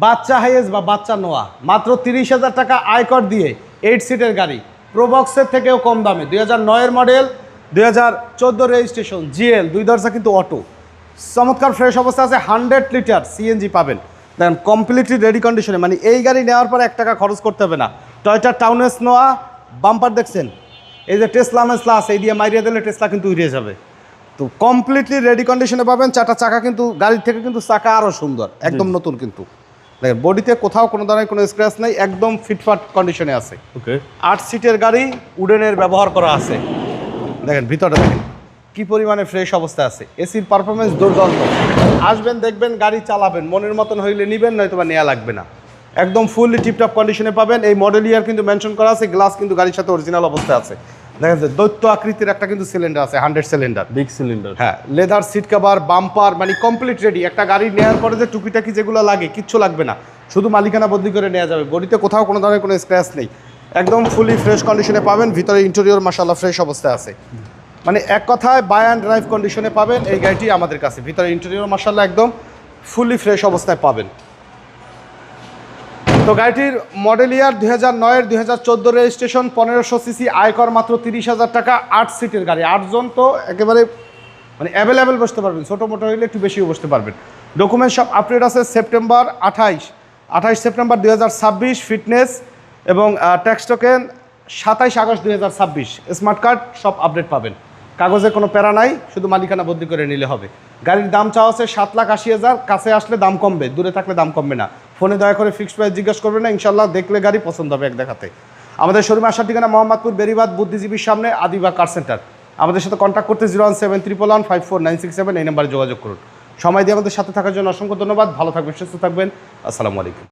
বাচ্চা হাইয়েস্ট বা বাচ্চা নোয়া মাত্র 30,000 টাকা আয়কর দিয়ে 8 সিটের গাড়ি, প্রোবক্সের থেকেও কম দামে, 2009-এর মডেল, 2014 রেজিস্ট্রেশন, জিএল, 2 দরজা কিন্তু অটো, চমৎকার ফ্রেশ অবস্থা আছে, 100 লিটার সিএনজি পাবেন। দেখেন কমপ্লিটলি রেডি কন্ডিশনে, মানে এই গাড়ি নেওয়ার পর 1 টাকা খরচ করতে হবে না। টয়োটা টাউনেস নোয়া, বাম্পার দেখছেন, এই যে টেসলা মেসলা আছে, এই দিয়ে মাইরিয়া দিলে টেসলা কিন্তু উড়িয়ে যাবে। তো কমপ্লিটলি রেডি কন্ডিশনে পাবেন। 4টা চাকা কিন্তু গাড়ির থেকে কিন্তু চাকা আরও সুন্দর, একদম নতুন কিন্তু। দেখেন বডিতে কোথাও কোনো ধরনের কোনো স্ক্র্যাচ নেই, একদম ফিটফাট কন্ডিশনে আছে। ওকে, 8 সিটের গাড়ি, উডেনের ব্যবহার করা আছে। দেখেন ভিতরটা দেখেন কি পরিমাণে ফ্রেশ অবস্থা আছে, এসির পারফরমেন্স দুর্দান্ত। আসবেন দেখবেন গাড়ি চালাবেন, মনের মতন হইলে নেবেন, নয়তো বা নেওয়া লাগবে না। একদম ফুললি টিপটপ কন্ডিশনে পাবেন। এই মডেল ইয়ার কিন্তু মেনশন করা আছে, গ্লাস কিন্তু গাড়ির সাথে অরিজিনাল অবস্থায় আছে। দেখেন যে দৈত্য আকৃতির একটা কিন্তু সিলিন্ডার আছে, 100 সিলিন্ডার, বিগ সিলিন্ডার। হ্যাঁ, লেদার সিট কভার, বাম্পার, মানে কমপ্লিট রেডি। একটা গাড়ি নেওয়ার পরে যে টুকিটাকি যেগুলো লাগে কিচ্ছু লাগবে না, শুধু মালিকানা বদলি করে নেওয়া যাবে। বডিতে কোথাও কোনো ধরনের কোনো স্ক্র্যাচ নেই, একদম ফুলি ফ্রেশ কন্ডিশনে পাবেন। ভিতরে ইন্টেরিয়র মাশাআল্লাহ ফ্রেশ অবস্থায় আছে, মানে এক কথায় বাই অ্যান্ড ড্রাইভ কন্ডিশনে পাবেন এই গাড়িটি আমাদের কাছে। ভিতরে ইন্টেরিয়র মাশাআল্লাহ একদম ফুলি ফ্রেশ অবস্থায় পাবেন। তো গাড়িটির মডেল ইয়ার 2009-এর, 2014 রেজিস্ট্রেশন, 1500 সিসি, আয়কর মাত্র 30,000 টাকা। 8 সিটের গাড়ি, 8 জন তো একেবারে মানে অ্যাভেলেবেল বসতে পারবেন, ছোটো মোটো হইলে একটু বেশিও বসতে পারবেন। ডকুমেন্ট সব আপডেট আছে। সেপ্টেম্বর 28 সেপ্টেম্বর 2026 ফিটনেস, এবং tax token 27 August 2026, smart card সব আপডেট পাবেন। কাগজে কোনো প্যারা নাই, শুধু মালিকানা বদলি করে নিলে হবে। গাড়ির দাম চাওয়া আছে 7,80,000, কাছে আসলে দাম কমবে, দূরে থাকলে দাম কমবে না। ফোনে দয়া করে ফিক্সড প্রাইস জিজ্ঞেস করবেন না, ইনশাল্লাহ দেখলে গাড়ি পছন্দ হবে এক দেখাতে। আমাদের শোরুমে আসার ঠিকানা মোহাম্মদপুর বেরিবাদ বুদ্ধিজীবীর সামনে, আদিবা কার সেন্টার। আমাদের সাথে কন্ট্যাক্ট করতে 01711154967 এই নাম্বারে যোগাযোগ করুন। সময় দিয়ে আমাদের সাথে থাকার জন্য অসংখ্য ধন্যবাদ। ভালো থাকবেন, সুস্থ থাকবেন। আসসালামু আলাইকুম।